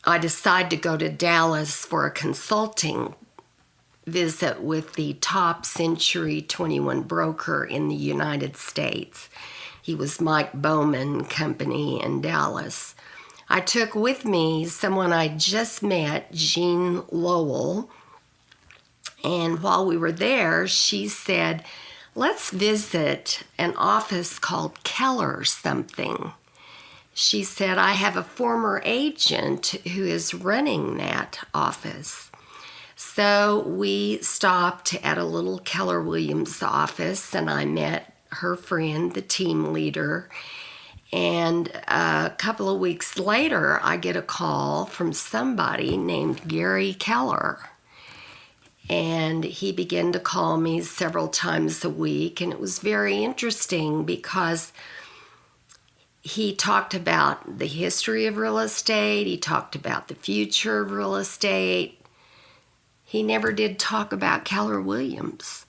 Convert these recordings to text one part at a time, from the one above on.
I decided to go to Dallas for a consulting visit with the top Century 21 broker in the United States. He was Mike Bowman Company in Dallas. I took with me someone I just met, Jean Lowell, and while we were there, she said, let's visit an office called Keller something. She said, I have a former agent who is running that office. So we stopped at a little Keller Williams office, and I met her friend, the team leader. And a couple of weeks later, I get a call from somebody named Gary Keller. And he began to call me several times a week, and it was very interesting because he talked about the history of real estate. He talked about the future of real estate. He never did talk about Keller Williams.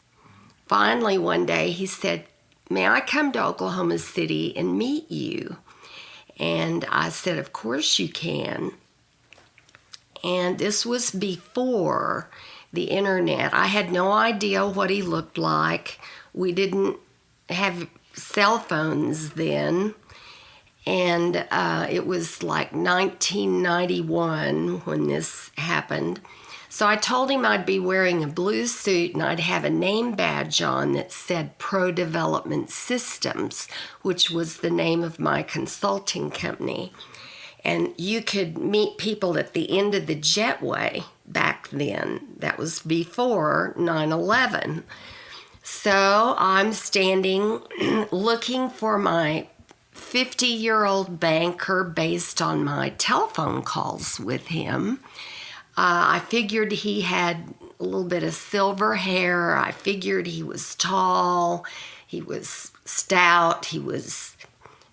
Finally, one day he said, may I come to Oklahoma City and meet you? And I said, of course you can. And this was before the internet. I had no idea what he looked like. We didn't have cell phones then. And it was like 1991 when this happened. So I told him I'd be wearing a blue suit and I'd have a name badge on that said Pro Development Systems, which was the name of my consulting company. And you could meet people at the end of the jetway back then. That was before 9/11. So I'm standing looking for my 50-year-old banker based on my telephone calls with him. I figured he had a little bit of silver hair. I figured he was tall. He was stout. He was,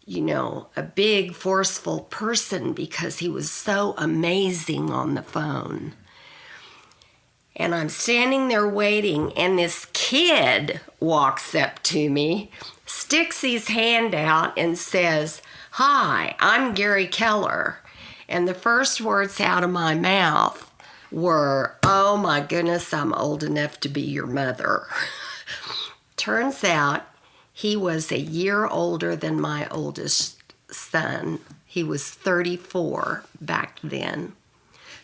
a big, forceful person because he was so amazing on the phone. And I'm standing there waiting, and this kid walks up to me, sticks his hand out, and says, hi, I'm Gary Keller. And the first words out of my mouth were, oh my goodness, I'm old enough to be your mother. Turns out he was a year older than my oldest son. He was 34 back then.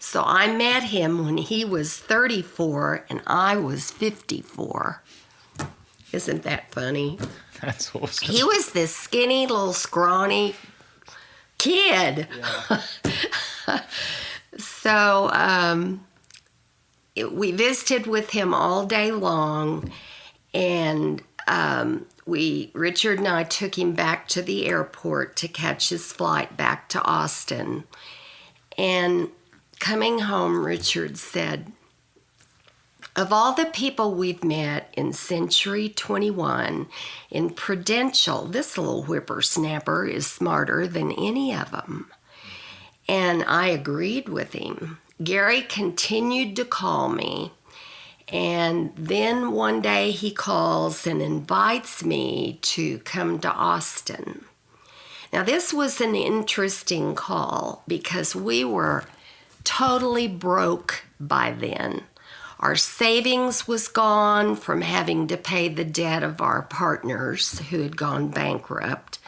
So I met him when he was 34 and I was 54. Isn't that funny? That's awesome. He was this skinny, little scrawny kid. Yeah. So we visited with him all day long, and Richard and I took him back to the airport to catch his flight back to Austin. And coming home, Richard said, of all the people we've met in Century 21, in Prudential, this little whippersnapper is smarter than any of them. And I agreed with him. Gary continued to call me, and then one day he calls and invites me to come to Austin. Now, this was an interesting call because we were totally broke by then. Our savings was gone from having to pay the debt of our partners who had gone bankrupt.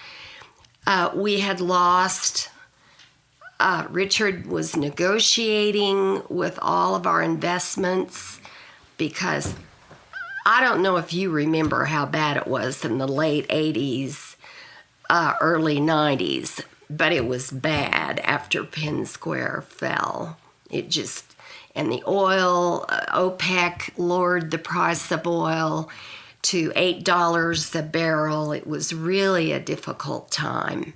We had lost. Richard was negotiating with all of our investments because I don't know if you remember how bad it was in the late 80s, early 90s, but it was bad after Penn Square fell. And the oil, OPEC lowered the price of oil to $8 a barrel. It was really a difficult time.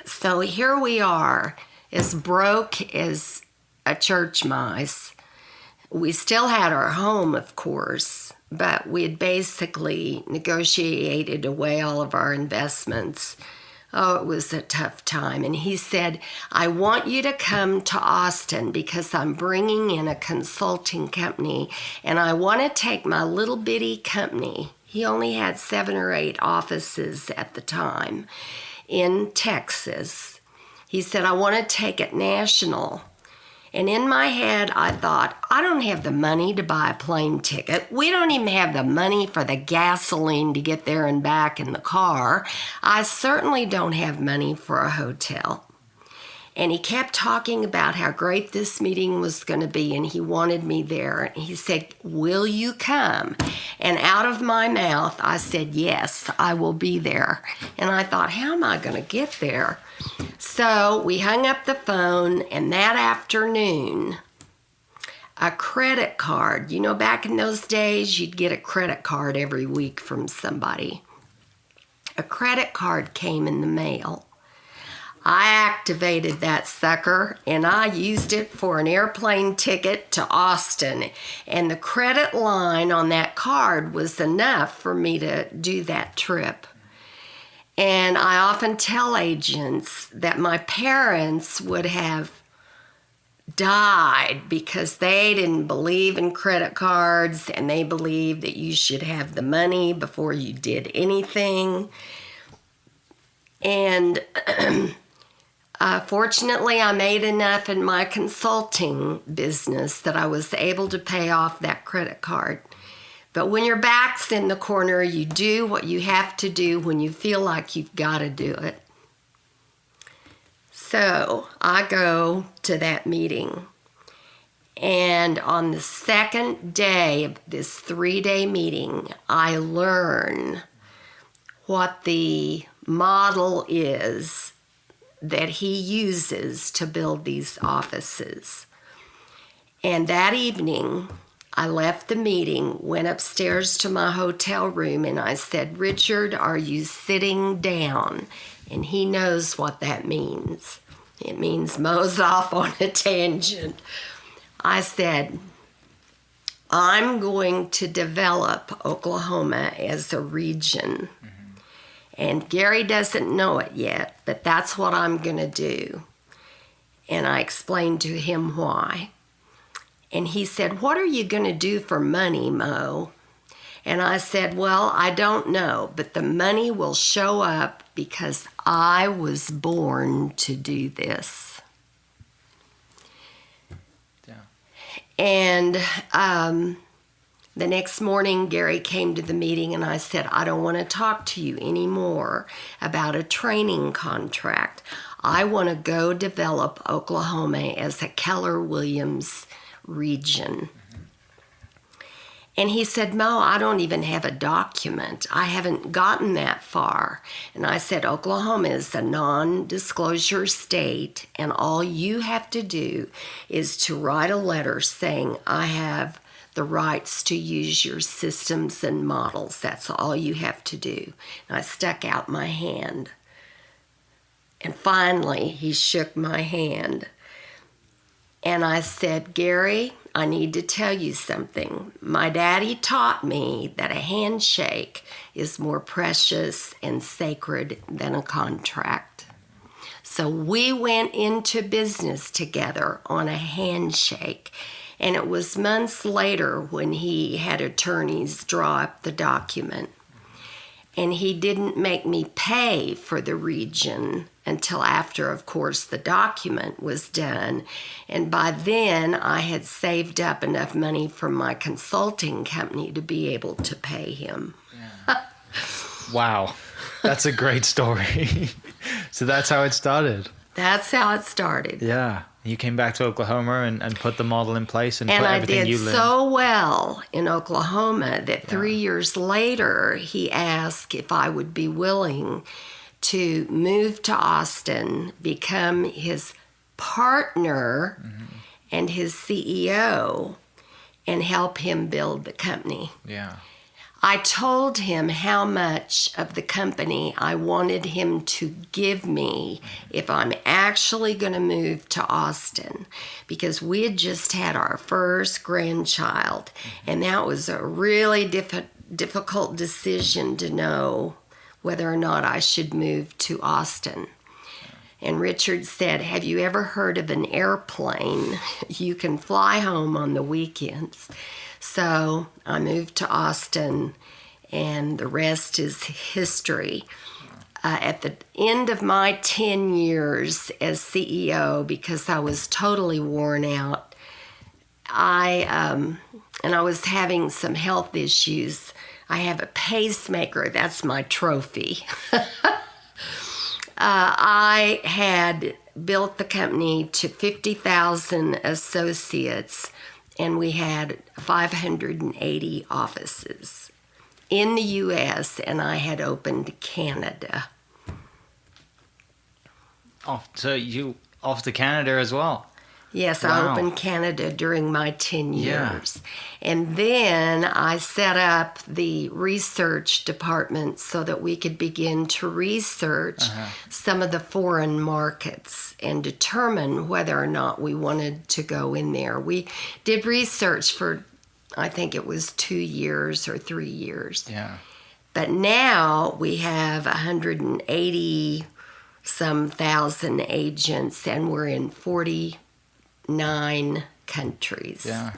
So here we are, as broke as a church mice. We still had our home, of course, but we had basically negotiated away all of our investments. Oh, it was a tough time. And he said, I want you to come to Austin because I'm bringing in a consulting company, and I want to take my little bitty company. He only had 7 or 8 offices at the time in Texas. He said, I want to take it national. And in my head, I thought, I don't have the money to buy a plane ticket. We don't even have the money for the gasoline to get there and back in the car. I certainly don't have money for a hotel. And he kept talking about how great this meeting was going to be, and he wanted me there. And he said, will you come? And out of my mouth, I said, yes, I will be there. And I thought, how am I going to get there? So we hung up the phone, and that afternoon, a credit card, you know, back in those days, you'd get a credit card every week from somebody. A credit card came in the mail. I activated that sucker, and I used it for an airplane ticket to Austin. And the credit line on that card was enough for me to do that trip. And I often tell agents that my parents would have died because they didn't believe in credit cards, and they believed that you should have the money before you did anything. And fortunately, I made enough in my consulting business that I was able to pay off that credit card. But when your back's in the corner, you do what you have to do when you feel like you've got to do it. So I go to that meeting. And on the second day of this 3-day meeting, I learn what the model is that he uses to build these offices. And that evening, I left the meeting, went upstairs to my hotel room, and I said, Richard, are you sitting down? And he knows what that means. It means Mo's off on a tangent. I said, I'm going to develop Oklahoma as a region. And Gary doesn't know it yet, but that's what I'm going to do. And I explained to him why. And he said, what are you going to do for money, Mo? And I said, well, I don't know, but the money will show up because I was born to do this. Yeah. And the next morning, Gary came to the meeting, and I said, I don't want to talk to you anymore about a training contract. I want to go develop Oklahoma as a Keller Williams region. And he said, Mo, I don't even have a document. I haven't gotten that far. And I said, Oklahoma is a non-disclosure state, and all you have to do is to write a letter saying, I have the rights to use your systems and models. That's all you have to do. And I stuck out my hand. And finally, he shook my hand. And I said, Gary, I need to tell you something. My daddy taught me that a handshake is more precious and sacred than a contract. So we went into business together on a handshake. And it was months later when he had attorneys draw up the document. And he didn't make me pay for the region until after, of course, the document was done. And by then, I had saved up enough money from my consulting company to be able to pay him. Yeah. Wow. That's a great story. So that's how it started. That's how it started. Yeah. You came back to Oklahoma and put the model in place and put everything you learned. And I did so well in Oklahoma that 3 years later, he asked if I would be willing to move to Austin, become his partner and his CEO, and help him build the company. Yeah. I told him how much of the company I wanted him to give me if I'm actually going to move to Austin, because we had just had our first grandchild, and that was a really difficult decision to know whether or not I should move to Austin. And Richard said, have you ever heard of an airplane? You can fly home on the weekends. So I moved to Austin, and the rest is history. at the end of my 10 years as CEO, because I was totally worn out, and I was having some health issues. I have a pacemaker. That's my trophy. I had built the company to 50,000 associates, and we had 580 offices in the U.S., and I had opened Canada. So you off to Canada as well? Yes, Wow. I opened Canada during my 10 years. And then I set up the research department so that we could begin to research some of the foreign markets and determine whether or not we wanted to go in there. We did research for, I think it was 2 years or 3 years. Yeah. But now we have 180 some thousand agents, and we're in 49 countries. Yeah.